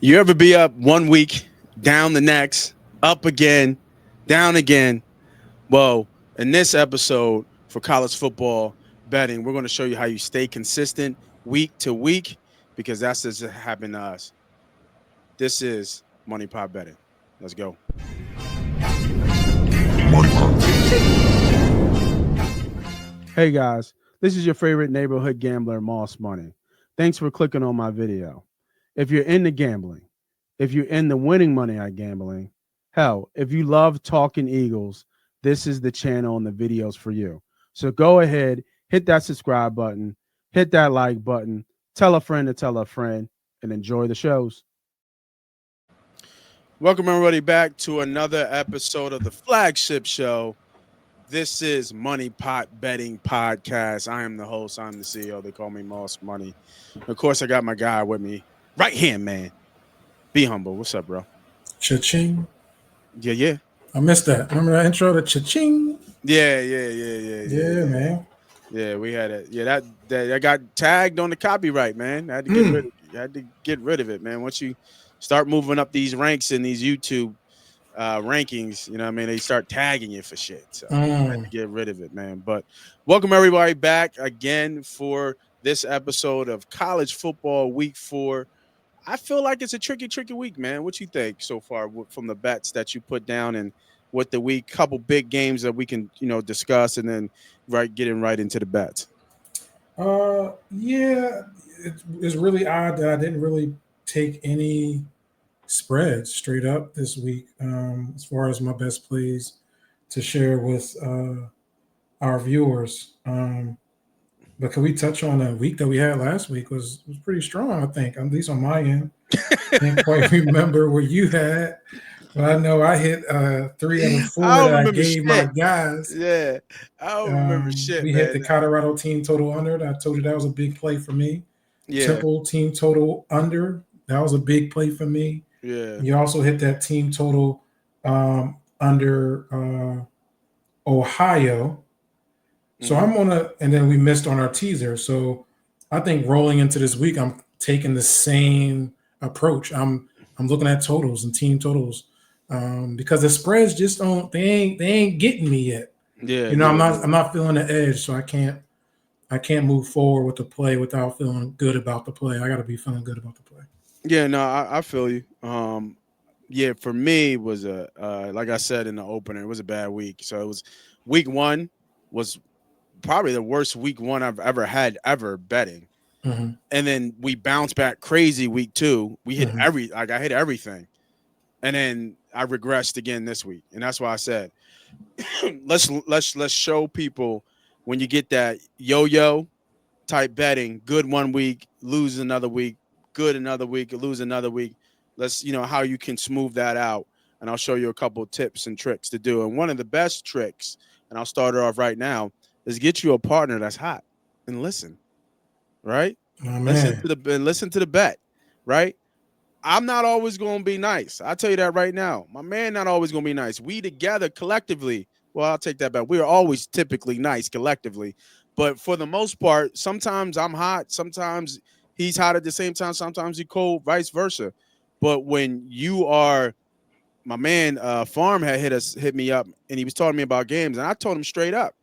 You ever be up one week, down the next, up again, down again? Well, in this episode for college football betting, we're going to show you how you stay consistent week to week because that's just happened to us. This is Money Pot Betting. Let's go. Hey guys, this is your favorite neighborhood gambler, Moss Money. Thanks for clicking on my video. If you're into gambling, if you're into winning money at gambling, hell, if you love talking Eagles, this is the channel and the videos for you. So go ahead, hit that subscribe button, hit that like button, tell a friend to tell a friend, and enjoy the shows. Welcome everybody back to another episode of the flagship show. This is Money Pot Betting Podcast. I am the host. I'm the CEO. They call me Moss Money. Of course, I got my guy with me, right hand man. BHumble. What's up, bro? Cha-ching. Yeah. I missed that. Remember that intro to cha-ching? Yeah, man. Yeah, we had it. Yeah, that got tagged on the copyright, man. I had to get rid of it, man. Once you start moving up these ranks in these YouTube rankings, you know what I mean? They start tagging you for shit. So I had to get rid of it, man. But welcome everybody back again for this episode of College Football Week 4. I feel like it's a tricky week, man. What you think so far from the bets that you put down and what the week? Couple big games that we can, discuss and then getting right into the bets. Yeah, it's really odd that I didn't really take any spreads straight up this week as far as my best plays to share with our viewers. But can we touch on a week that we had last week was pretty strong, I think, at least on my end. Can't quite remember what you had, but I know I hit 3 out of 4 that I gave my guys. Yeah, I don't remember shit, we man. hit the Colorado team total under. I told you that was a big play for me. Yeah. Temple team total under. That was a big play for me. Yeah. You also hit that team total under Ohio. So I'm and then we missed on our teaser. So I think rolling into this week, I'm taking the same approach. I'm looking at totals and team totals because the spreads just they ain't getting me yet. Yeah, I'm not feeling the edge, so I can't move forward with the play without feeling good about the play. I got to be feeling good about the play. Yeah, no, I feel you. Yeah, for me it was like I said in the opener, it was a bad week. So it was week 1 was probably the worst week 1 I've ever had betting. Mm-hmm. And then we bounced back crazy week 2. We hit I hit everything. And then I regressed again this week. And that's why I said let's show people when you get that yo-yo type betting, good 1 week, lose another week, good another week, lose another week. Let's how you can smooth that out. And I'll show you a couple of tips and tricks to do. And one of the best tricks, and I'll start it off right now, is get you a partner that's hot and listen, right? Listen to the bet, right? I'm not always going to be nice. I'll tell you that right now. My man not always going to be nice. We together collectively, well, I'll take that back. We are always typically nice collectively. But for the most part, sometimes I'm hot. Sometimes he's hot at the same time. Sometimes he's cold, vice versa. But when you are, my man Farm had hit me up, and he was talking to me about games. And I told him straight up,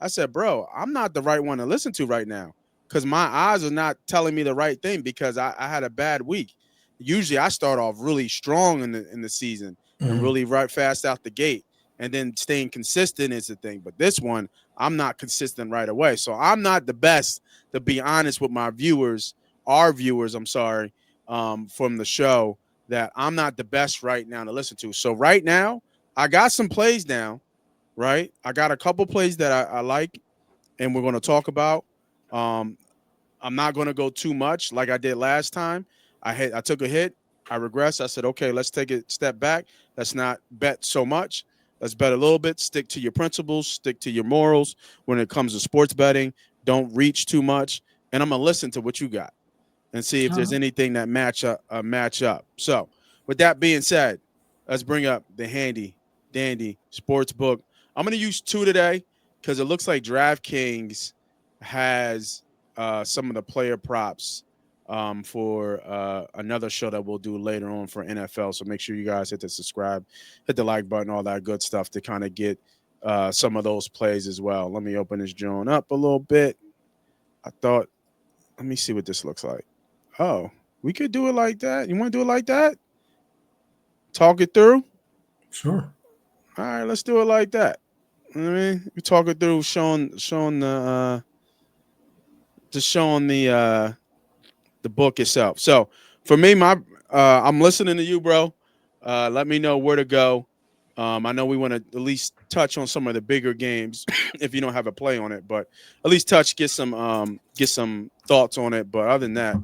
I said, bro, I'm not the right one to listen to right now because my eyes are not telling me the right thing because I had a bad week. Usually I start off really strong in the season and really right fast out the gate. And then staying consistent is the thing. But this one, I'm not consistent right away. So I'm not the best, to be honest with my viewers, I'm sorry, from the show, that I'm not the best right now to listen to. So right now, I got some plays down. Right, I got a couple plays that I like, and we're going to talk about. I'm not going to go too much like I did last time. I took a hit. I regressed. I said, okay, let's take a step back. Let's not bet so much. Let's bet a little bit. Stick to your principles. Stick to your morals when it comes to sports betting. Don't reach too much. And I'm going to listen to what you got and see if there's anything that match up. So with that being said, let's bring up the handy dandy sports book. I'm going to use 2 today because it looks like DraftKings has some of the player props for another show that we'll do later on for NFL. So make sure you guys hit the subscribe, hit the like button, all that good stuff to kind of get some of those plays as well. Let me open this joint up a little bit. Let me see what this looks like. Oh, we could do it like that. You want to do it like that? Talk it through? Sure. All right, let's do it like that. I mean, we talk it through, showing the book itself. So for me, I'm listening to you, bro. Let me know where to go. I know we want to at least touch on some of the bigger games if you don't have a play on it, but at least get some thoughts on it. But other than that,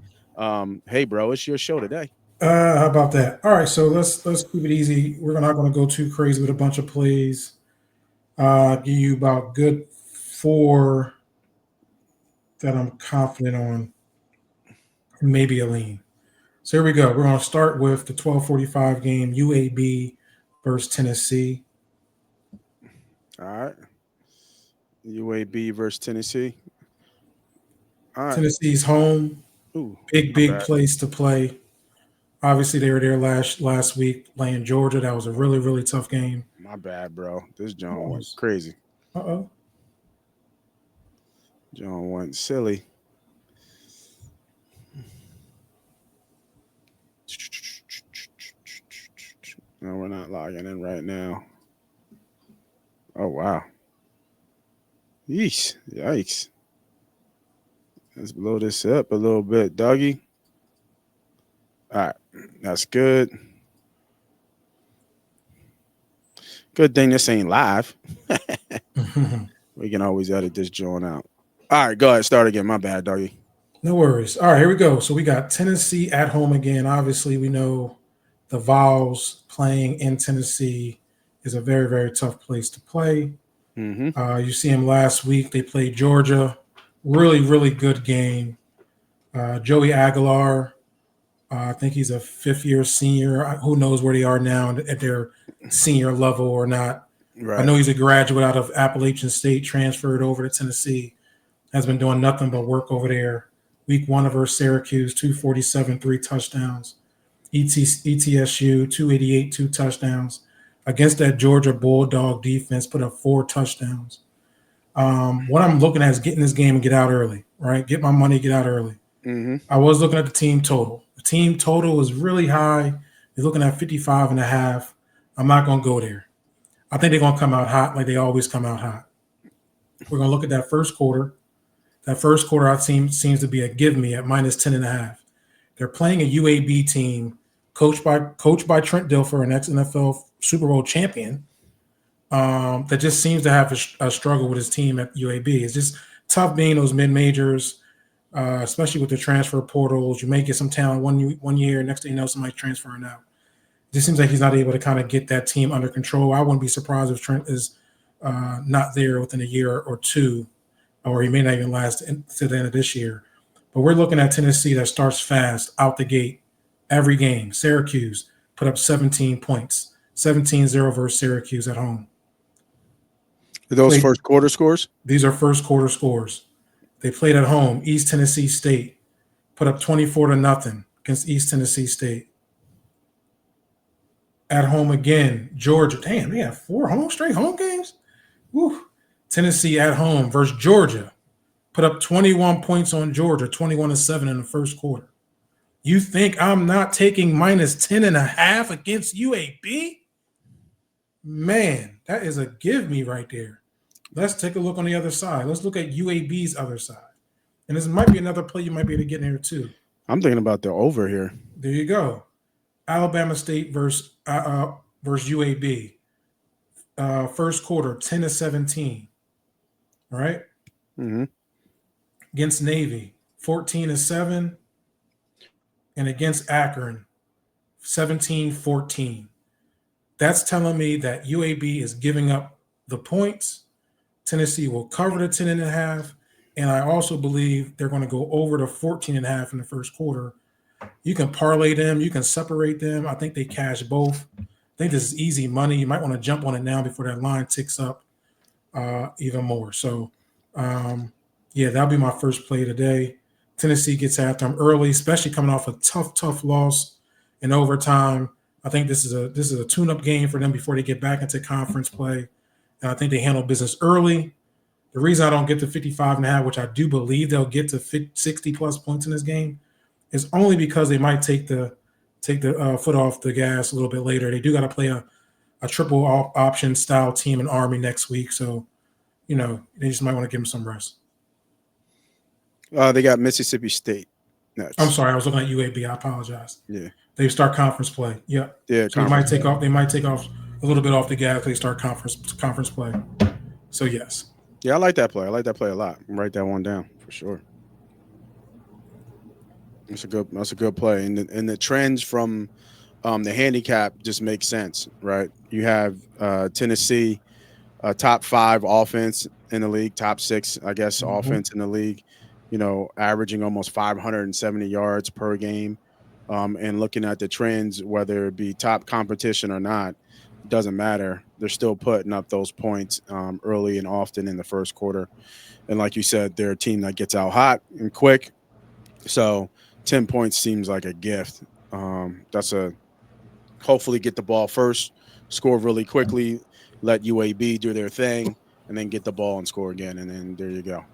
hey, bro, it's your show today. How about that? All right, so let's keep it easy. We're not going to go too crazy with a bunch of plays. Give you about good 4 that I'm confident on, maybe a lean. So here we go. We're going to start with the 12:45 game, UAB versus Tennessee. All right, UAB versus Tennessee. All right, Tennessee's home, ooh, big place to play. Obviously, they were there last week playing Georgia. That was a really tough game. My bad, bro. This John went crazy. Uh-oh. John went silly. No, we're not logging in right now. Oh, wow. Yeesh. Yikes. Let's blow this up a little bit, doggy. All right. That's good. Good thing this ain't live. We can always edit this joint out. All right, go ahead. Start again. My bad, doggy. No worries. All right, here we go. So we got Tennessee at home again. Obviously, we know the Vols playing in Tennessee is a very tough place to play. Mm-hmm. You see them last week. They played Georgia. Really good game. Joey Aguilar, I think he's a 5th-year senior. Who knows where they are now at their senior level or not. Right. I know he's a graduate out of Appalachian State, transferred over to Tennessee, has been doing nothing but work over there. Week 1 versus Syracuse, 247, 3 touchdowns. ETSU, 288, 2 touchdowns. Against that Georgia Bulldog defense, put up 4 touchdowns. What I'm looking at is getting this game and get out early, right? Get my money, get out early. Mm-hmm. I was looking at the team total. The team total is really high. You're looking at 55.5. I'm not going to go there. I think they're going to come out hot like they always come out hot. We're going to look at that first quarter. That first quarter, our team seems to be a give me at minus 10.5. They're playing a UAB team coached by Trent Dilfer, an ex-NFL Super Bowl champion, that just seems to have a struggle with his team at UAB. It's just tough being those mid-majors, especially with the transfer portals. You may get some talent one year, next thing you know, somebody's transferring out. It just seems like he's not able to kind of get that team under control. I wouldn't be surprised if Trent is not there within a year or two, or he may not even last to the end of this year. But we're looking at Tennessee that starts fast out the gate every game. Syracuse put up 17 points, 17-0 versus Syracuse at home. Are those first quarter scores? These are first quarter scores. They played at home. East Tennessee State put up 24-0 against East Tennessee State. At home again, Georgia. Damn, they have 4 straight home games? Woo. Tennessee at home versus Georgia. Put up 21 points on Georgia, 21-7 in the first quarter. You think I'm not taking minus 10.5 against UAB? Man, that is a give me right there. Let's take a look on the other side. Let's look at UAB's other side. And this might be another play you might be able to get in here too. I'm thinking about the over here. There you go. Alabama State versus UAB. First quarter, 10-17. All right. Mm-hmm. Against Navy, 14-7. And against Akron, 17-14. That's telling me that UAB is giving up the points. Tennessee will cover the 10.5. And I also believe they're going to go over the 14.5 in the first quarter. You can parlay them. You can separate them. I think they cash both. I think this is easy money. You might want to jump on it now before that line ticks up even more. So, yeah, that'll be my first play today. Tennessee gets after them early, especially coming off a tough loss in overtime. I think this is a tune-up game for them before they get back into conference play. And I think they handle business early. The reason I don't get to 55.5, which I do believe they'll get to 60 plus points in this game, is only because they might take the foot off the gas a little bit later. They do got to play a triple option style team in Army next week, so they just might want to give them some rest. They got Mississippi State next. I'm sorry, I was looking at UAB. I apologize. Yeah, they start conference play. Yeah, yeah. So they might take off a little bit off the gas. They start conference play. So yes. Yeah, I like that play. I like that play a lot. Write that one down for sure. That's a good play, and the trends from the handicap just make sense, right? You have Tennessee, top 5 offense in the league, top 6, I guess, offense in the league. Averaging almost 570 yards per game. And looking at the trends, whether it be top competition or not, it doesn't matter. They're still putting up those points early and often in the first quarter. And like you said, they're a team that gets out hot and quick. So 10 points seems like a gift. Hopefully get the ball first, score really quickly, let UAB do their thing, and then get the ball and score again. And then there you go.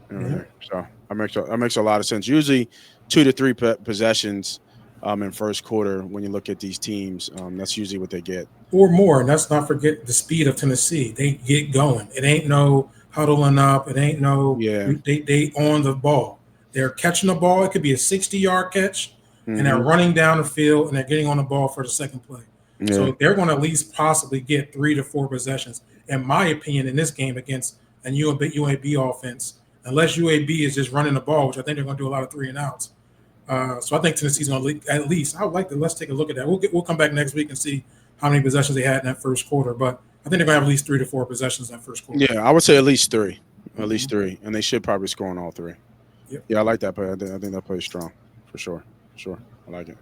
So that makes a lot of sense. Usually 2 to 3 possessions in first quarter when you look at these teams. That's usually what they get. Or more. And let's not forget the speed of Tennessee. They get going. It ain't no huddling up. It ain't no they on the ball. They're catching the ball. It could be a 60-yard catch, and they're running down the field, and they're getting on the ball for the second play. Yeah. So they're going to at least possibly get 3 to 4 possessions, in my opinion, in this game against a UAB offense, unless UAB is just running the ball, which I think they're going to do a lot of 3 and outs. So I think Tennessee's going to at least. I would like to. Let's take a look at that. We'll come back next week and see how many possessions they had in that first quarter. But I think they're going to have at least 3 to 4 possessions in that first quarter. Yeah, I would say at least 3, at least 3, and they should probably score on all 3. Yep. Yeah, I like that play. I think that play is strong for sure. I like it.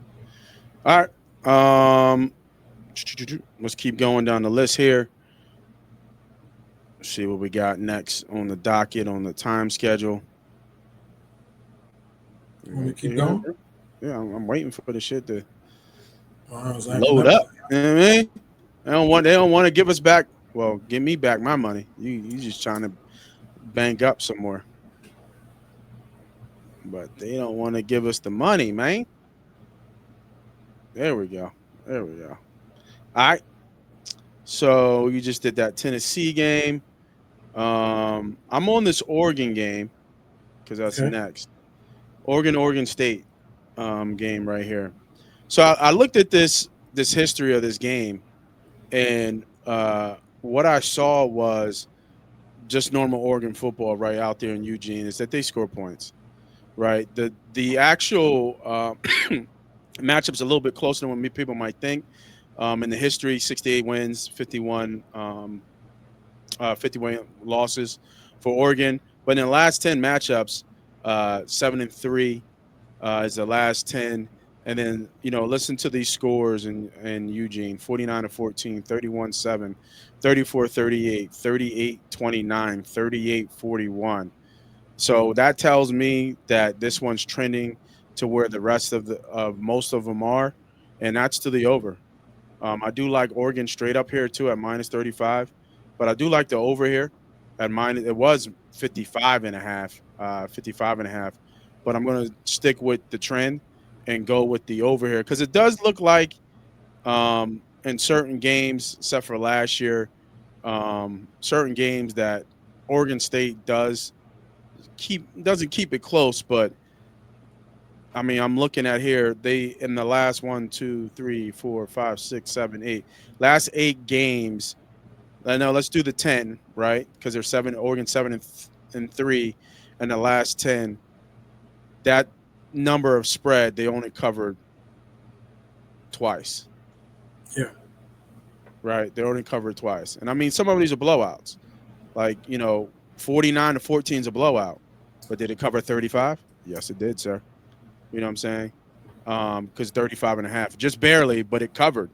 All right, let's keep going down the list here. See what we got next on the docket on the time schedule. Want me to keep going? Yeah, I'm waiting for the shit to load up. You know what I mean? They don't want to give us back. Well, give me back my money. You just trying to bank up some more. But they don't want to give us the money, man. There we go. All right. So you just did that Tennessee game. I'm on this Oregon game because that's next. Oregon State game right here. So I looked at this history of this game, and what I saw was just normal Oregon football right out there in Eugene is that they score points, right? The actual matchup's a little bit closer than what people might think. In the history, 68 wins, 51 losses for Oregon. But in the last 10 matchups, 7-3 is the last 10. And then, listen to these scores in Eugene: 49-14, 31-7, 34-38, 38-29, 38-41. So that tells me that this one's trending to where the rest of most of them are, and that's to the over. I do like Oregon straight up here too at -35, but I do like the over here at minus. It was 55.5, but I'm going to stick with the trend and go with the over here because it does look like in certain games, except for last year, certain games that Oregon State doesn't keep it close, but I mean, I'm looking at here. They in the last 1, 2, 3, 4, 5, 6, 7, 8. Last 8 games. I know. Let's do the 10, right? Because they're 7. Oregon 7-3, and the last 10. That number of spread they only covered twice. Yeah. Right. They only covered twice, and I mean some of these are blowouts. Like 49-14 is a blowout, but did it cover 35? Yes, it did, sir. You know what I'm saying? Because 35.5, just barely, but it covered.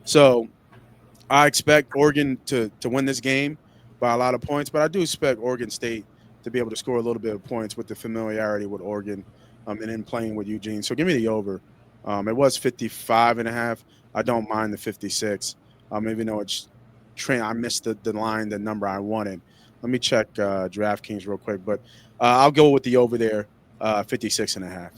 So I expect Oregon to win this game by a lot of points, but I do expect Oregon State to be able to score a little bit of points with the familiarity with Oregon, and then playing with Eugene. So give me the over. It was 55.5. I don't mind the 56. Even though it's train, I missed the line, the number I wanted. Let me check DraftKings real quick, but I'll go with the over there, 56.5.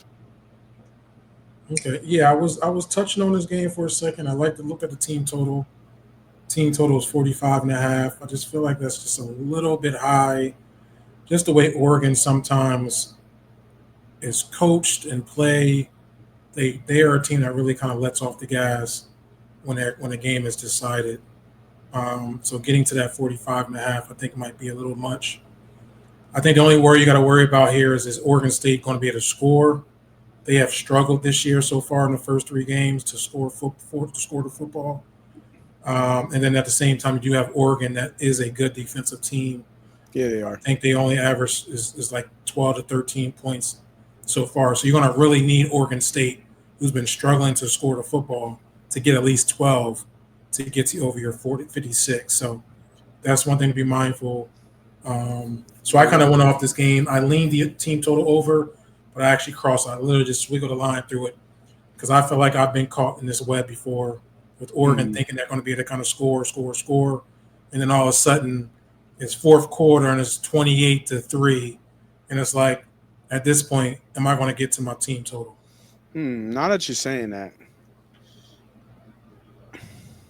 Okay. Yeah, I was touching on this game for a second. I like to look at the team total. Team total is 45 and a half. I just feel like that's just a little bit high. Just the way Oregon sometimes is coached and play. They are a team that really kind of lets off the gas when a game is decided. So getting to that 45 and a half, I think might be a little much. I think the only worry you got to worry about here is Oregon State going to be able to score? They have struggled this year so far in the first three games to score the football. And then at the same time, you do have Oregon that is a good defensive team. Yeah, they I are. think they only average is like 12 to 13 points so far. So you're going to really need Oregon State, who's been struggling to score the football, to get at least 12 to get you over your 56. So that's one thing to be mindful. So I kind of went off this game. I leaned the team total over, but I actually crossed. I literally just wiggled a line through it because I feel like I've been caught in this web before with Oregon Mm. thinking they're going to be able to kind of score, and then all of a sudden it's fourth quarter and it's 28-3, and it's like at this point, am I going to get to my team total? Now that you're saying that,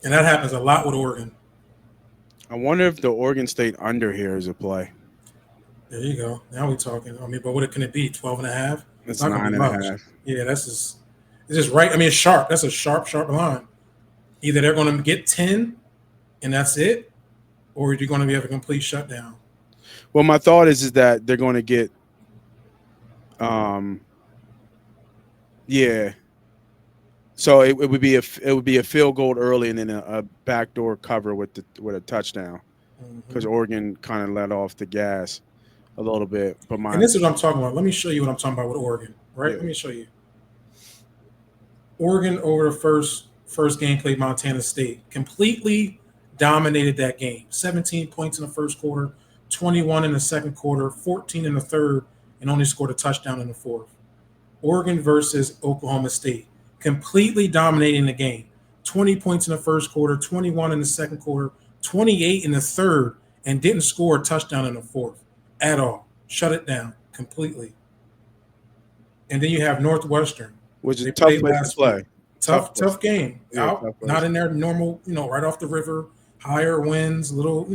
And that happens a lot with Oregon. I wonder if the Oregon State under here is a play. There you go. Now we're talking. I mean, but what can it be? 12 and a half? It's It's not going to nine be and a much. half. Yeah, it's just right. I mean, it's sharp. That's a sharp line. Either they're going to get 10 and that's it, or you're going to be able to complete shutdown. Well, my thought is that they're going to get, um, yeah. So it would be a field goal early and then a backdoor cover with a touchdown because Hmm. Oregon kind of let off the gas a little bit. But And my this is what I'm talking about. Let me show you what I'm talking about with Oregon. Right? yeah, Let me show you. Oregon over the first game played Montana State. Completely dominated that game. 17 points in the first quarter, 21 in the second quarter, 14 in the third, and only scored a touchdown in the fourth. Oregon versus Oklahoma State. Completely dominating the game. 20 points in the first quarter, 21 in the second quarter, 28 in the third, and didn't score a touchdown in the fourth at all. Shut it down completely. And then you have Northwestern. which is They a tough played place to last week. play. Tough place. Tough game. Yeah, Out, tough not place. in their normal, right off the river, higher winds, little.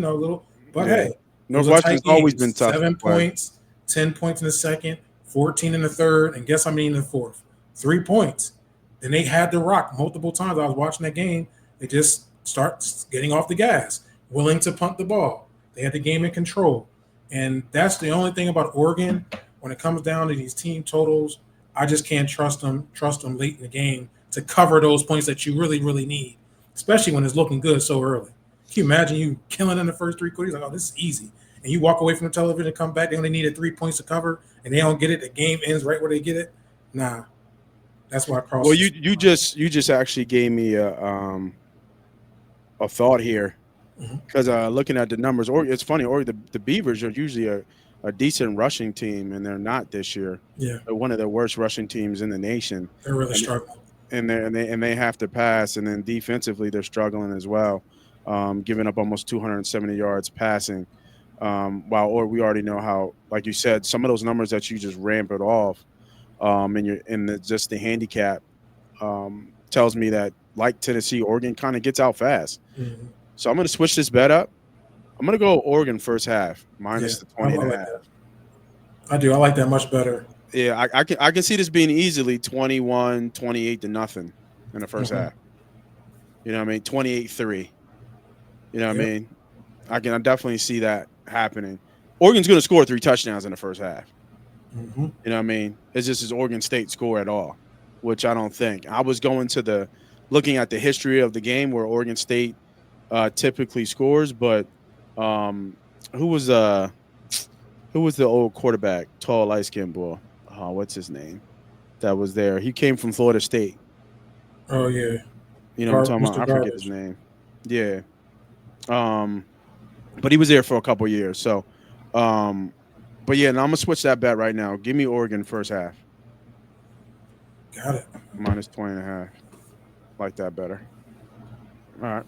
But Yeah, hey, it was a Northwestern's tight always game. been tough to 7 play. points, 10 points in the second, 14 in the third, and guess how many in the fourth? 3 points. Then they had to rock multiple times. I was watching that game. They just start getting off the gas, willing to punt the ball. They had the game in control, and that's the only thing about Oregon when it comes down to these team totals. I just can't trust them late in the game to cover those points that you really, really need, especially when it's looking good so early. Can you imagine you killing in the first three quarters? Like, oh, this is easy. And you walk away from the television and come back, they only needed 3 points to cover, and they don't get it. The game ends right where they get it. Nah, that's why I Well, crossed you this you line. just you just actually gave me a thought here Mhm. because looking at the numbers, or it's funny, or the Beavers are usually a decent rushing team, and they're not this year. Yeah, They're one of the worst rushing teams in the nation, they're really and struggling. they have to pass, and then defensively they're struggling as well, giving up almost 270 yards passing. While or we already know how, like you said, some of those numbers that you just ramp it off, and you're in just the handicap tells me that like Tennessee, Oregon kind of gets out fast. Mhm. So I'm going to switch this bet up. I'm going to go Oregon first half Yeah, minus the I 20 and a like half. that. I do. I like that much better. Yeah, I can see this being easily 21-28 to nothing in the first Hmm. half. You know what I mean? 28-3. You know what I Yep. mean? I definitely see that happening. Oregon's going to score 3 touchdowns in the first half. Hmm. You know what I mean? It's just as Oregon State score at all, which I don't think. I was going to looking at the history of the game where Oregon State typically scores, but um, who was uh who was the old quarterback, tall, light skinned boy? What's his name? That was there. He came from Florida State. Oh yeah, You know what I'm talking about? Mr. I forget his Garbage. name. Yeah. But he was there for a couple years. So, um, But yeah, and I'm gonna switch that bet right now. Give me Oregon first half Got it. minus 20.5. Like that better. All right.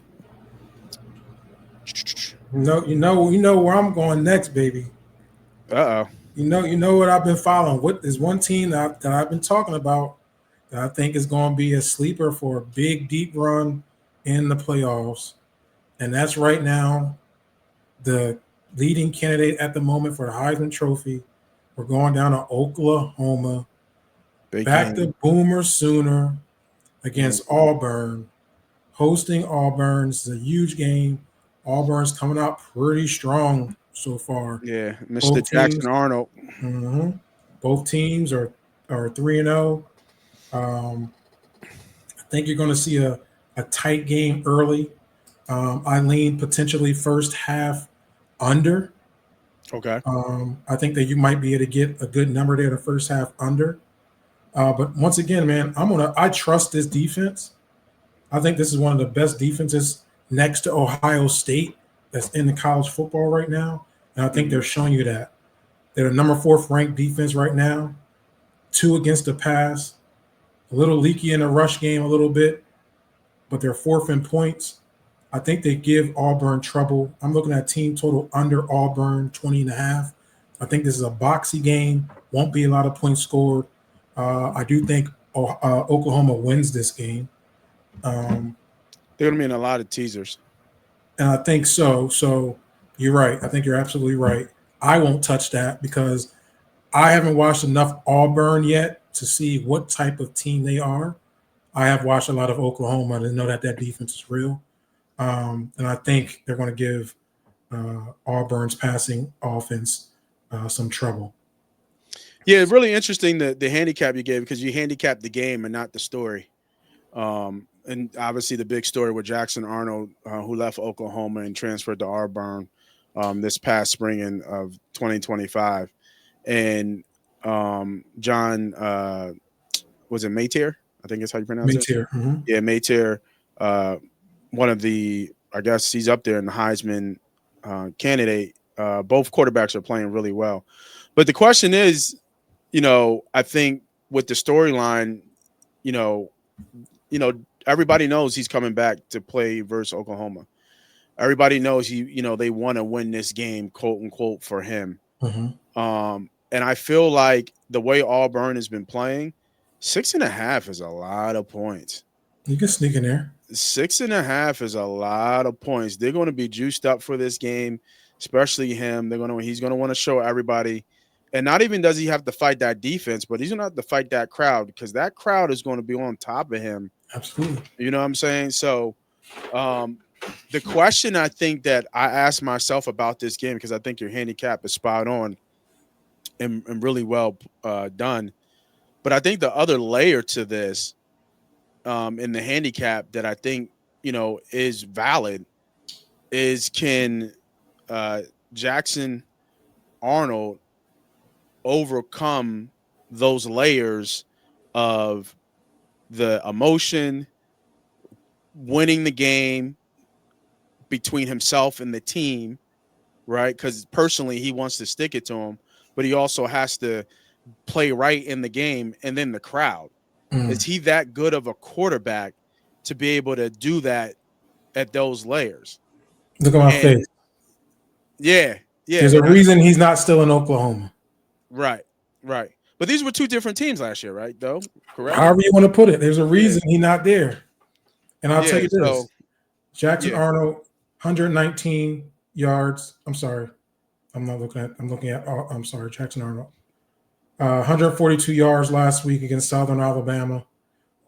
You know where I'm going next, baby. Uh oh. You know what I've been following. What is one team that I've been talking about that I think is going to be a sleeper for a big, deep run in the playoffs, and that's right now the leading candidate at the moment for the Heisman Trophy. We're going down to Oklahoma, Big back to game. Boomer Sooner Mhm. against Auburn, hosting Auburn. This is a huge game. Auburn's coming out pretty strong so far. Yeah, Mr. Both Jackson teams, Arnold. mhm, both teams are 3-0. I think you're going to see a tight game early. I lean potentially first half under. Okay. I think that you might be able to get a good number there the first half under. But once again, man, I trust this defense. I think this is one of the best defenses next to Ohio State that's in the college football right now. And I think Hmm. they're showing you that. They're the number fourth ranked defense right now, two against the pass, a little leaky in the rush game a little bit, but they're fourth in points. I think they give Auburn trouble. I'm looking at team total under Auburn 20 and a half. I think this is a boxy game. Won't be a lot of points scored. I do think Oklahoma wins this game. Um, They're gonna be in a lot of teasers. and I think so. So you're right. I think you're absolutely right. I won't touch that because I haven't watched enough Auburn yet to see what type of team they are. I have watched a lot of Oklahoma to know that that defense is real. And I think they're going to give Auburn's passing offense some trouble. Yeah, really interesting the handicap you gave because you handicapped the game and not the story. And obviously the big story with Jackson Arnold, who left Oklahoma and transferred to Auburn this past spring of 2025, and John was it Maytier? I think that's how you pronounce it. Mid-tier. Mm-hmm. Yeah, Maytier, uh, one of the I guess he's up there in the Heisman candidate. Both quarterbacks are playing really well, but the question is, I think with the storyline, you know, you know, everybody knows he's coming back to play versus Oklahoma. Everybody knows they want to win this game, quote unquote, for him. Mm-hmm. And I feel like the way Auburn has been playing, 6.5 is a lot of points. You can sneak in there. 6.5 is a lot of points. They're going to be juiced up for this game, especially him. He's going to want to show everybody. And not even does he have to fight that defense, but he's going to have to fight that crowd because that crowd is going to be on top of him. Absolutely. You know what I'm saying? So the question I think that I asked myself about this game, because I think your handicap is spot on and really well done. But I think the other layer to this in the handicap that I think, is valid is can uh, Jackson Arnold overcome those layers of the emotion, winning the game between himself and the team, right? Because personally, he wants to stick it to him, but he also has to play right in the game and then the crowd. Mm. Is he that good of a quarterback to be able to do that at those layers? Look at my And face. yeah, yeah, There's a and I reason he's not still in Oklahoma. right, right. But these were two different teams last year, right? Though, correct? However you want to put it, there's a Yeah, reason he's not there. And I'll tell yeah. you So this: Jackson yeah, Arnold, 119 yards. I'm sorry, I'm not looking at. I'm looking at. I'm sorry, Jackson Arnold. 142 yards last week against Southern Alabama.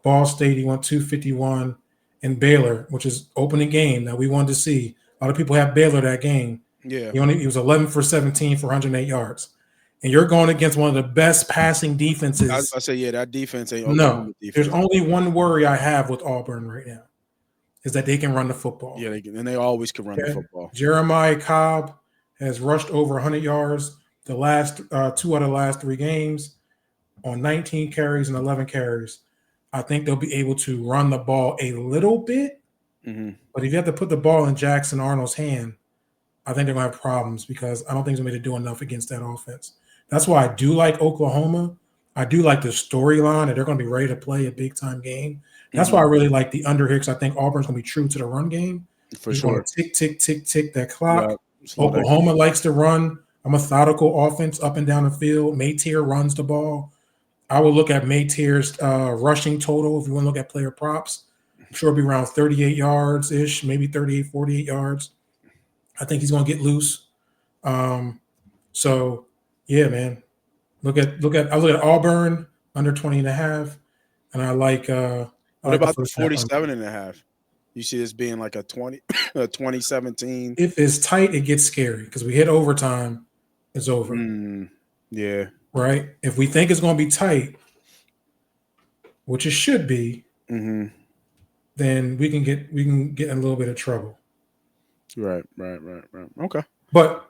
Ball State, he went 251. And Baylor, which is opening game that we wanted to see. A lot of people have Baylor that game. yeah. He was 11 for 17 for 108 yards. And you're going against one of the best passing defenses. I say yeah. That defense ain't No, Oklahoma there's defense. only one worry I have with Auburn right now is that they can run the football. Yeah, and they always can run the Okay. football. Jeremiah Cobb has rushed over 100 yards the last two out of the last three games on 19 carries and 11 carries. I think they'll be able to run the ball a little bit, Hmm. but if you have to put the ball in Jackson Arnold's hand, I think they're going to have problems because I don't think they're going to do enough against that offense. That's why I do like Oklahoma. I do like the storyline that they're going to be ready to play a big time game. That's why I really like the under here because I think Auburn's going to be true to the run game. For He's sure. going to tick, tick, tick, tick that clock. Yeah, Oklahoma likes to run a methodical offense up and down the field. Maytier runs the ball. I will look at Maytier's rushing total if you want to look at player props. I'm sure it'll be around 38 yards ish, maybe 38, 48 yards. I think he's going to get loose. So yeah, man. I look at Auburn under 20 and a half, and I like what about the 47 and a half? You see this being like a 2017. If it's tight, it gets scary because we hit overtime, it's over. Yeah. Right? If we think it's going to be tight, which it should be, then we can get in a little bit of trouble. Right. Okay. But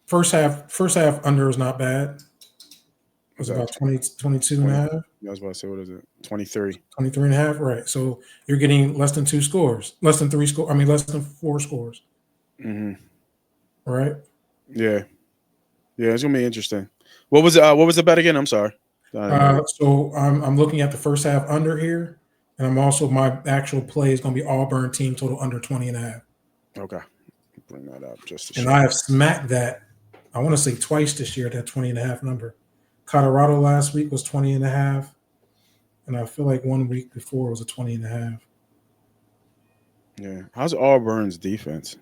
first half under is not bad. It was about 22 and a half. I was about to say, what is it? 23. 23 and a half, right. So you're getting less than 2 scores, less than 3 scores. I mean, less than 4 scores. Right? Yeah. Yeah, it's gonna be interesting. What was the bet again? I'm sorry. So I'm looking at the first half under here, and I'm also my actual play is going to be Auburn team total under 20 and a half. Okay, bring that up just to and show. I have smacked that. I want to say twice this year that 20 and a half number. Colorado last week was 20 and a half, and I feel like 1 week before was a 20 and a half. Yeah, how's Auburn's defense?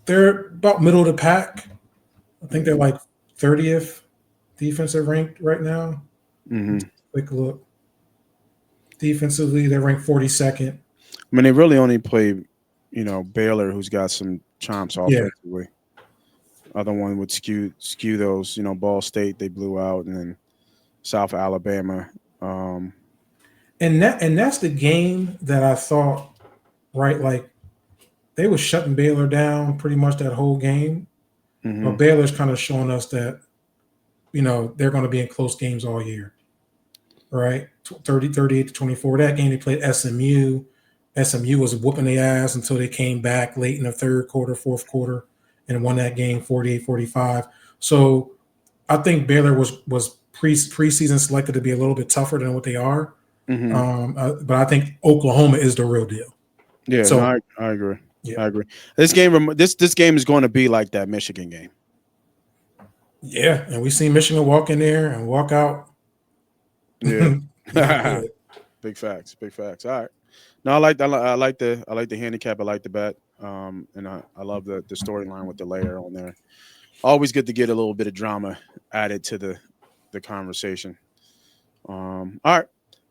They're about middle of the pack. I think they're like 30th defensive ranked right now. Quick look. Defensively, they're ranked 42nd. I mean, they really only play, Baylor, who's got some chomps offensively. Other one would skew those, Ball State they blew out, and then South Alabama. And that's the game that I thought, right? Like they were shutting Baylor down pretty much that whole game. But Baylor's kind of showing us that, they're going to be in close games all year. Right? 38-24. That game they played SMU. SMU was whooping their ass until they came back late in the third quarter, fourth quarter, and won that game 48-45. So I think Baylor was preseason selected to be a little bit tougher than what they are. But I think Oklahoma is the real deal. Yeah, so, no, I agree. Yeah. I agree. This game is going to be like that Michigan game. Yeah, and we seen Michigan walk in there and walk out. Yeah. Big facts. All right. No, I like the handicap. I like the bet. And I love the storyline with the layer on there. Always good to get a little bit of drama added to the conversation. All right.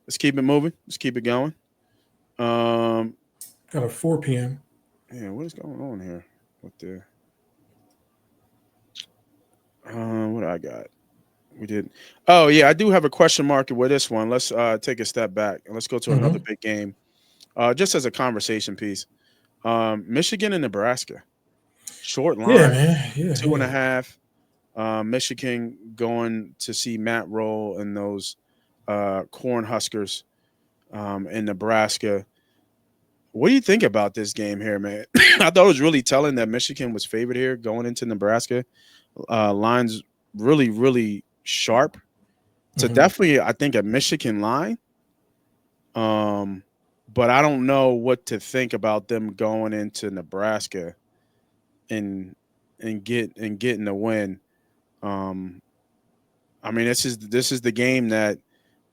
Let's keep it moving. Let's keep it going. Got a 4 p.m. Yeah, what is going on here with the what I got? We did. Oh yeah, I do have a question mark with this one. Let's take a step back and let's go to another big game. Just as a conversation piece. Michigan and Nebraska. Short line. Yeah, man. Yeah, 2.5. Michigan going to see Matt Roll and those Cornhuskers in Nebraska. What do you think about this game here, man? I thought it was really telling that Michigan was favored here going into Nebraska. Lines really, really sharp. So definitely, I think, a Michigan line. But I don't know what to think about them going into Nebraska and getting the win. I mean, this is the game that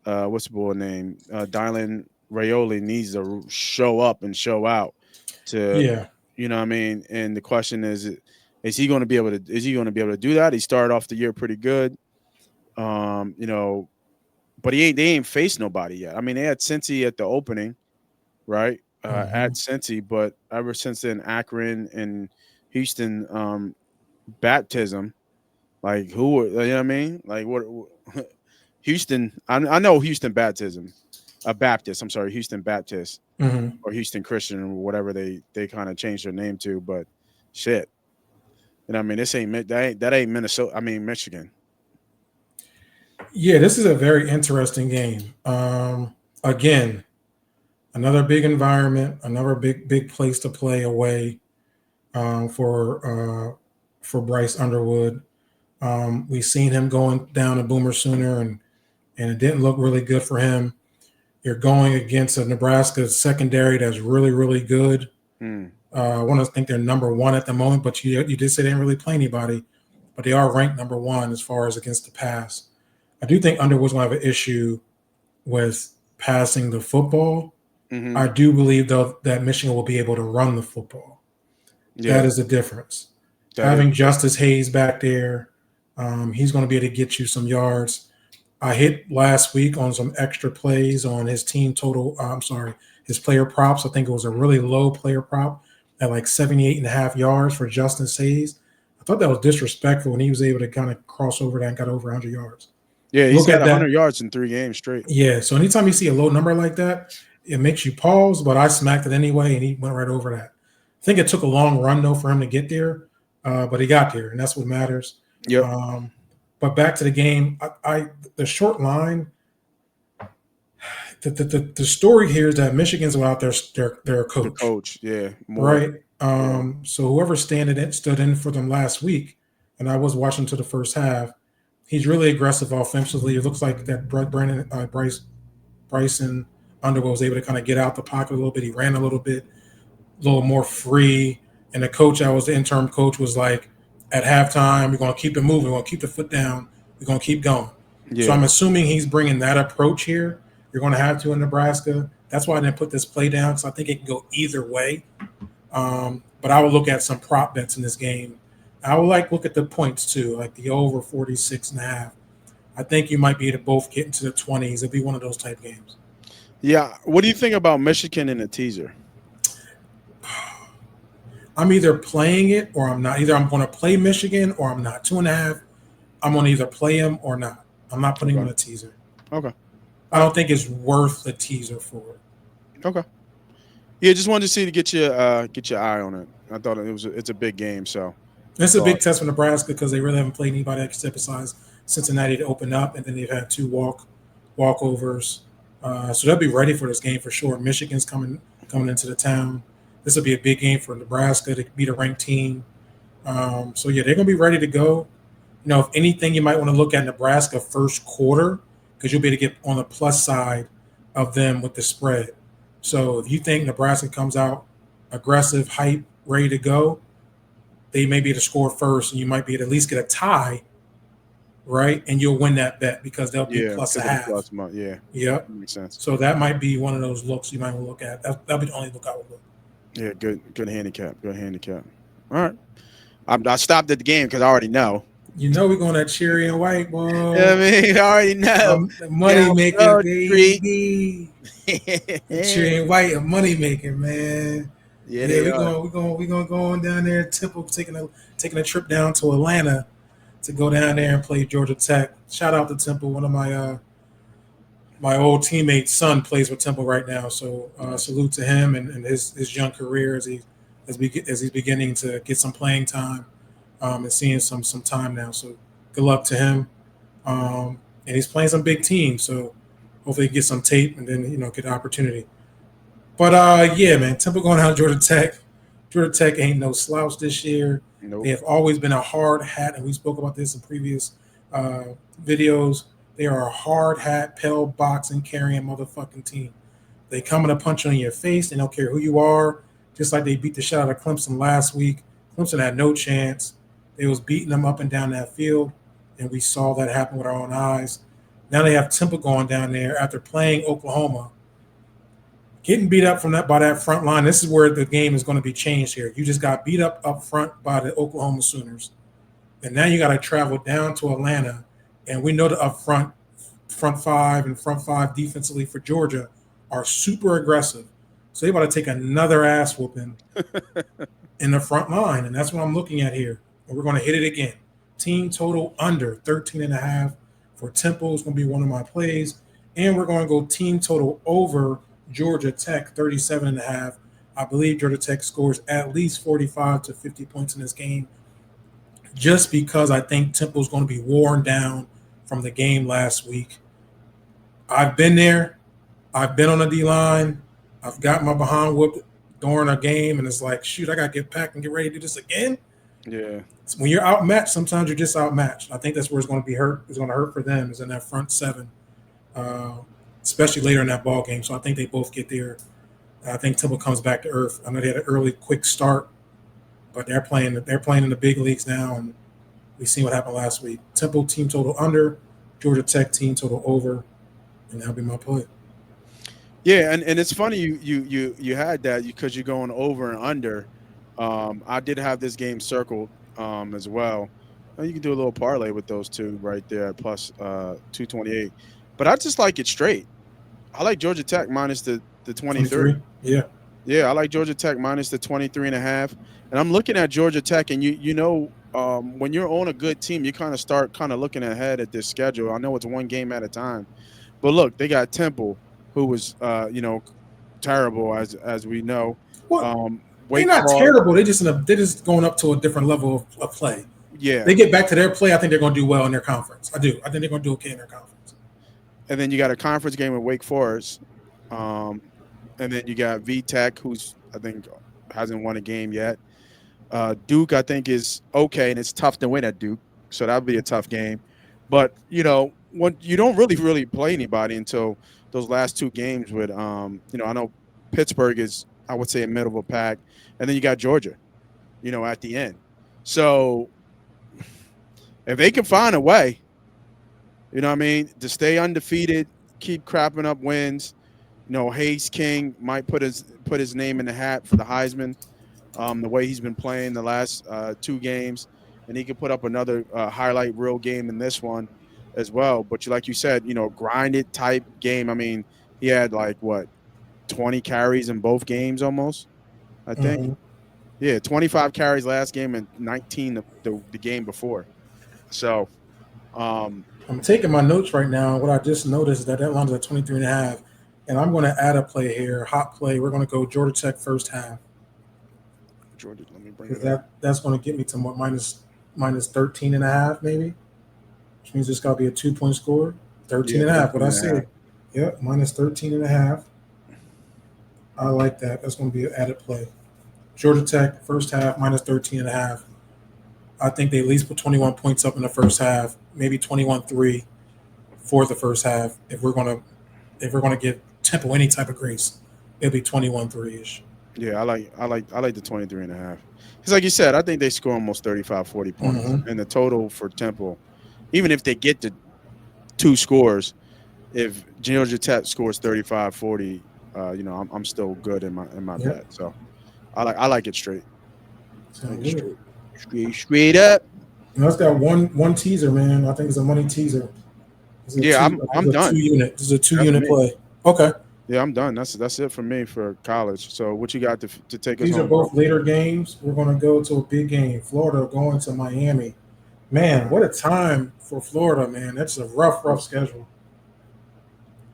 what's the boy name? Dylan Raioli needs to show up and show out to you know what I mean? And the question is he going to be able to do that? He started off the year pretty good. But they ain't faced nobody yet. I mean, they had Cincy at the opening, right? At Cincy, but ever since then, Akron and Houston baptism, like who, you know what I mean? Like what Houston, I know Houston baptism. Houston Baptist or Houston Christian or whatever they kind of changed their name to, but shit. And I mean, that ain't Minnesota. I mean, Michigan. Yeah, this is a very interesting game. Again, Another big environment, another big place to play away um, for uh, for Bryce Underwood. We've seen him going down to Boomer Sooner, and it didn't look really good for him. You're going against a Nebraska secondary that's really, really good. Mm. I want to think they're number one at the moment, but you did say they didn't really play anybody, but they are ranked number one as far as against the pass. I do think Underwood's going to have an issue with passing the football. Hmm. I do believe, though, that Michigan will be able to run the football. That Yeah, is the difference. that is. Having Justice Hayes back there, he's going to be able to get you some yards. I hit last week on some extra plays on his team total. I'm sorry, his player props. I think it was a really low player prop at like 78.5 yards for Justice Hayes. I thought that was disrespectful when he was able to kind of cross over that and got over 100 yards. Yeah, he's Look got at 100 that. yards in 3 games straight. Yeah. So anytime you see a low number like that, it makes you pause, but I smacked it anyway, and he went right over that. I think it took a long run, though, for him to get there, but he got there, and that's what matters. Yep. Um, but back to the game, the short line, the story here is that Michigan's without their The coach, coach. Yeah. More. right? Yeah. So whoever stood in for them last week, and I was watching to the first half, he's really aggressive offensively. It looks like that Bryson Underwood was able to kind of get out the pocket a little bit. He ran a little more free. And the interim coach, was like, at halftime, we're going to keep it moving. We're going to keep the foot down. We're going to keep going. So Yeah. I'm assuming he's bringing that approach here. You're going to have to in Nebraska. That's why I didn't put this play down, because I think it can go either way. But I would look at some prop bets in this game. I would look at the points too, like the over 46.5. I think you might be able to both get into the 20s. It'll be one of those type games. Yeah. What do you think about Michigan in a teaser? I'm either playing it or I'm not. Either I'm going to play Michigan or I'm not. 2.5. I'm going to either play him or not. I'm not putting him on a teaser. Okay. I don't think it's worth the teaser for it. Okay. Yeah, just wanted to see to get your eye on it. I thought it's a big game, so This is a big test for Nebraska because they really haven't played anybody except besides Cincinnati to open up, and then they've had two walkovers. So they'll be ready for this game for sure. Michigan's coming into the town. This will be a big game for Nebraska to beat a ranked team. So yeah, they're gonna be ready to go. If anything, you might want to look at Nebraska first quarter, because you'll be able to get on the plus side of them with the spread. So if you think Nebraska comes out aggressive, hype, ready to go, they may be able to score first, and you might be able to at least get a tie, right? And you'll win that bet because they'll be plus a half. Yeah. Yep. That makes sense. So that might be one of those looks you might want to look at. That'll be the only look I would look. Yeah, good handicap. Good handicap. All right. I stopped at the game because I already know. We're going that cherry and white, boy. I mean, I already know. Money making, baby. Cherry and white, money making, man. Yeah, we're gonna go on down there. Temple taking a trip down to Atlanta to go down there and play Georgia Tech. Shout out to Temple. One of my old teammate's son plays with Temple right now, so salute to him and his young career as he's beginning to get some playing time and seeing some time now. So good luck to him. And he's playing some big teams, so hopefully he gets some tape and then get the opportunity. But yeah, man, Temple going out Georgia Tech. Georgia Tech ain't no slouch this year. Nope. They have always been a hard hat, and we spoke about this in previous videos. They are a hard hat, pill boxing, carrying motherfucking team. They coming to punch you in your face. They don't care who you are. Just like they beat the shit out of Clemson last week. Clemson had no chance. They was beating them up and down that field, and we saw that happen with our own eyes. Now they have Temple going down there after playing Oklahoma, getting beat up by that front line. This is where the game is going to be changed here. You just got beat up front by the Oklahoma Sooners, and now you got to travel down to Atlanta. And we know the front five defensively for Georgia are super aggressive. So they're about to take another ass whooping in the front line. And that's what I'm looking at here. And we're going to hit it again. Team total under 13.5 for Temple is going to be one of my plays. And we're going to go team total over Georgia Tech, 37.5. I believe Georgia Tech scores at least 45 to 50 points in this game, just because I think Temple is going to be worn down from the game last week. I've been there. I've been on the D-line. I've got my behind whooped during a game, and it's like, shoot, I got to get packed and get ready to do this again. Yeah. So when you're outmatched, sometimes you're just outmatched. I think that's where it's going to be hurt. It's going to hurt for them is in that front seven, uh, especially later in that ball game. So I think they both get there. I think Temple comes back to earth. I know they had an early, quick start, but they're playing. They're playing in the big leagues now, and we've seen what happened last week. Temple team total under, Georgia Tech team total over, and that'll be my play. Yeah, and it's funny you had that because you're going over and under. I did have this game circled as well. You can do a little parlay with those two right there at plus 228. But I just like it straight. I like Georgia Tech minus the 23. 23. Yeah. Yeah, I like Georgia Tech minus the 23 and a half. And I'm looking at Georgia Tech, and when you're on a good team, you kind of start kind of looking ahead at this schedule. I know it's one game at a time. But look, they got Temple, who was terrible as we know. Well, they're Wake not Forest, terrible. They're just going up to a different level of play. yeah. They get back to their play. I think they're going to do well in their conference. I do. I think they're going to do okay in their conference. And then you got a conference game with Wake Forest, and then you got VTech, who's I think hasn't won a game yet. Duke, I think, is okay, and it's tough to win at Duke, so that'll be a tough game. But when you don't really play anybody until those last two games with I know Pittsburgh is, I would say, a middle of a pack, and then you got Georgia, at the end. So if they can find a way, what I mean, to stay undefeated, keep crapping up wins, Hayes King might put his name in the hat for the Heisman. The way he's been playing the last two games, and he could put up another highlight reel game in this one as well. But like you said, grinded type game. I mean, he had 20 carries in both games almost, I think. Mm-hmm. Yeah, 25 carries last game and 19 the game before. So I'm taking my notes right now. What I just noticed is that line's at 23.5, and I'm going to add a play here, hot play. We're going to go Georgia Tech first half. Georgia, let me bring it up. That's going to get me to what, minus 13.5 maybe, which means it's got to be a 2-point score. 13.5. What I said. Yep, minus 13.5. I like that. That's going to be an added play. Georgia Tech first half minus 13.5. I think they at least put 21 points up in the first half, maybe 21-3 for the first half. If we're gonna give Temple any type of grace, it'll be 21-3-ish. Yeah, I like the 23 and a half. Because like you said, I think they score almost 35, 40 points. Mm-hmm. And the total for Temple, even if they get to two scores, if Georgia Tech scores 35, 40, I'm still good in my bet. So I like it straight. Straight up. That's got one teaser, man. I think it's a money teaser. I'm done. This is a 2-unit play. Okay. Yeah, I'm done. That's it for me for college. So what you got to take us home? These are both later games. We're going to go to a big game. Florida going to Miami. Man, what a time for Florida, man. That's a rough schedule.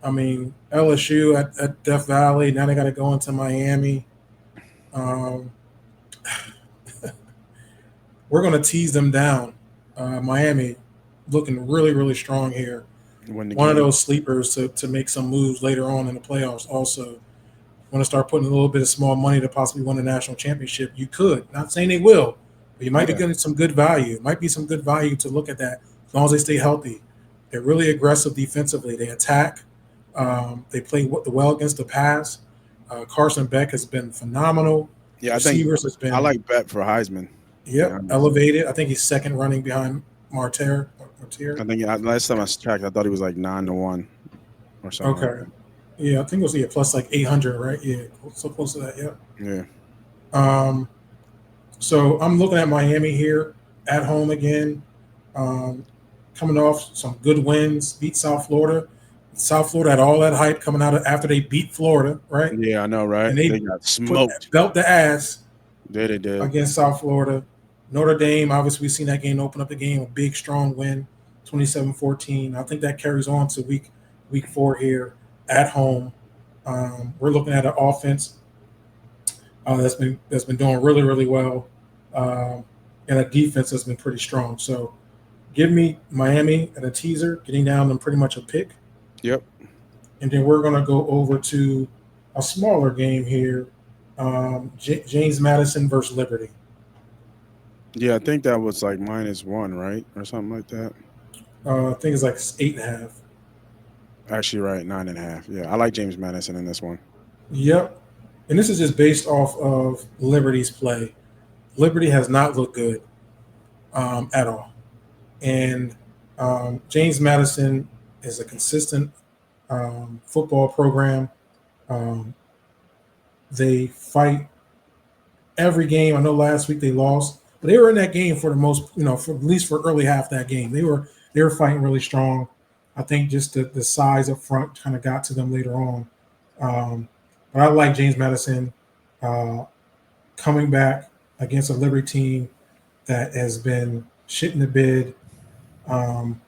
I mean, LSU at Death Valley. Now they got to go into Miami. We're going to tease them down. Miami looking really strong here. One of those sleepers to make some moves later on in the playoffs. Also, want to start putting a little bit of small money to possibly win a national championship. You could. Not saying they will, but you might be getting some good value. It might be some good value to look at that as long as they stay healthy. They're really aggressive defensively. They attack. They play well against the pass. Carson Beck has been phenomenal. Yeah, I like Bet for Heisman. Yep, elevated. I think he's second running behind Martyr. I think last time I checked, I thought he was 9-1 or something. Okay. Yeah, I think it was plus 800, right? Yeah, so close to that. Yeah. Yeah. So I'm looking at Miami here at home again, coming off some good wins, beat South Florida. South Florida had all that hype coming out after they beat Florida, right? Yeah, I know, right? And they got smoked. Belt the ass. They did against South Florida. Notre Dame, obviously, we've seen that game open up the game, a big, strong win, 27-14. I think that carries on to week 4 here at home. We're looking at an offense that's been doing really well, and a defense that's been pretty strong. So give me Miami at a teaser, getting down on pretty much a pick. Yep. And then we're going to go over to a smaller game here. James Madison versus Liberty. Yeah, I think that was like -1, right, or something like that. I think it's like 8.5. Actually, right, 9.5. Yeah, I like James Madison in this one. Yep. And this is just based off of Liberty's play. Liberty has not looked good at all. And James Madison is a consistent football program. Um, they fight every game. I know last week they lost, but they were in that game for the most, for at least for early half that game. They were fighting really strong. I think just the size up front kind of got to them later on. Um, but I like James Madison uh, coming back against a Liberty team that has been shit in the bid, um,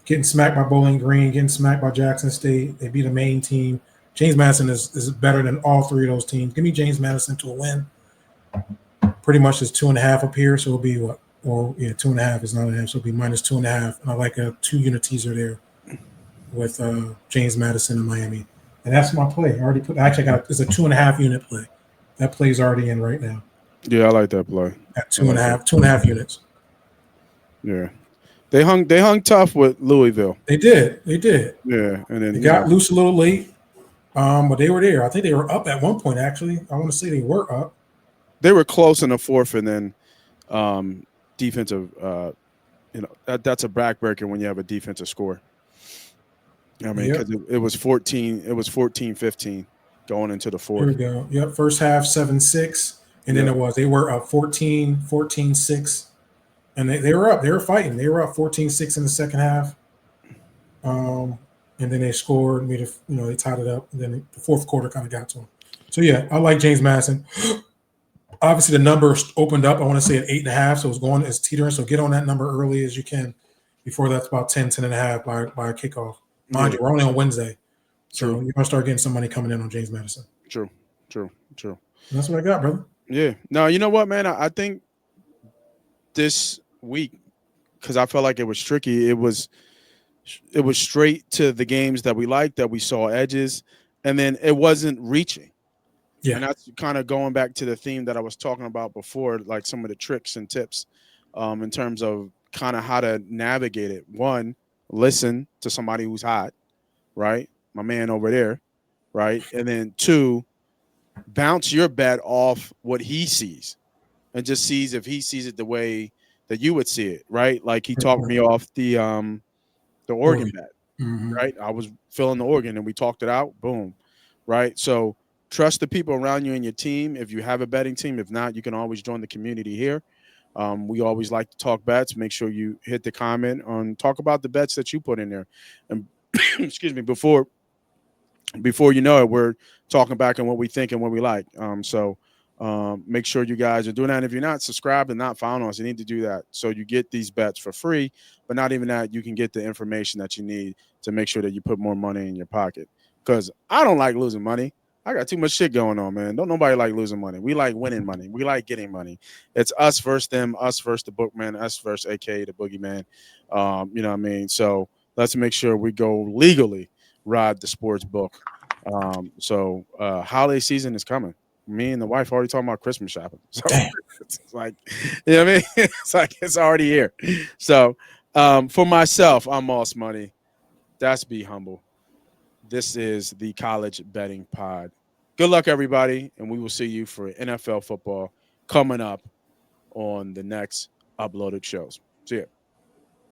getting smacked by Bowling Green, getting smacked by Jackson State. They beat a main team. James Madison is better than all three of those teams. Give me James Madison to a win. Pretty much is 2.5 up here, so it'll be what? Well, yeah, 2.5 is not a half, so it'll be -2.5. And I like a 2-unit teaser there with James Madison in Miami. And that's my play. I already put. Actually, I got it's a 2.5-unit play. That play's already in right now Yeah, I like that play. at I like that. 2.5 units. Yeah, they hung tough with Louisville. They did. They did. Yeah, and They then got loose a little late, but they were there. I think they were up at one point. Actually, I want to say they were up. they were close in the fourth, and then um, defensive. That's a backbreaker when you have a defensive score. I mean, Yep. because it was 14. It was 14-15 going into the Here we fourth. go. Yep. First half 7-6, and then Yeah, they were up 14-6, and they were up. They were fighting. They were up 14-6 in the second half. Um, and then they scored, made it. They tied it up. And then the fourth quarter kind of got to them. So yeah, I like James Madison. Obviously, the number opened up. I want to say at 8.5, so it's teetering. So get on that number early as you can before that's about 10-10.5 by a kickoff. Mind yeah, you, we're only on Wednesday, so true, you're gonna start getting some money coming in on James Madison. true, true, true. And that's what I got, brother. Yeah. No, you know what, man? I think this week, because I felt like it was tricky. It was straight to the games that we liked, that we saw edges, and then it wasn't reaching. Yeah, And that's kind of going back to the theme that I was talking about before, like some of the tricks and tips in terms of kind of how to navigate it. One, listen to somebody who's hot, right? My man over there, right? And then two, bounce your bet off what he sees and just sees if he sees it the way that you would see it, right? Like he talked me off the Oregon Oregon. bet, Mm-hmm. right? I was feeling the Oregon and we talked it out. Boom. Right. So trust the people around you and your team. If you have a betting team, if not, you can always join the community here. We always like to talk bets. Make sure you hit the comment on talk about the bets that you put in there. And excuse me, before you know it, we're talking back on what we think and what we like. So make sure you guys are doing that. And if you're not subscribed and not following us, you need to do that. So you get these bets for free, but not even that, you can get the information that you need to make sure that you put more money in your pocket. Because I don't like losing money. I got too much shit going on, man. Don't nobody like losing money. We like winning money. We like getting money. It's us versus them, us versus the bookman, us versus AK the boogeyman. You know what I mean? So let's make sure we go legally ride the sports book. Holiday season is coming. Me and the wife already talking about Christmas shopping. So Damn. it's like, you know what I mean? It's like it's already here. So for myself, I'm Moss Money. That's BHumble. This is the College Betting Pod. Good luck, everybody, and we will see you for NFL football coming up on the next uploaded shows. See ya.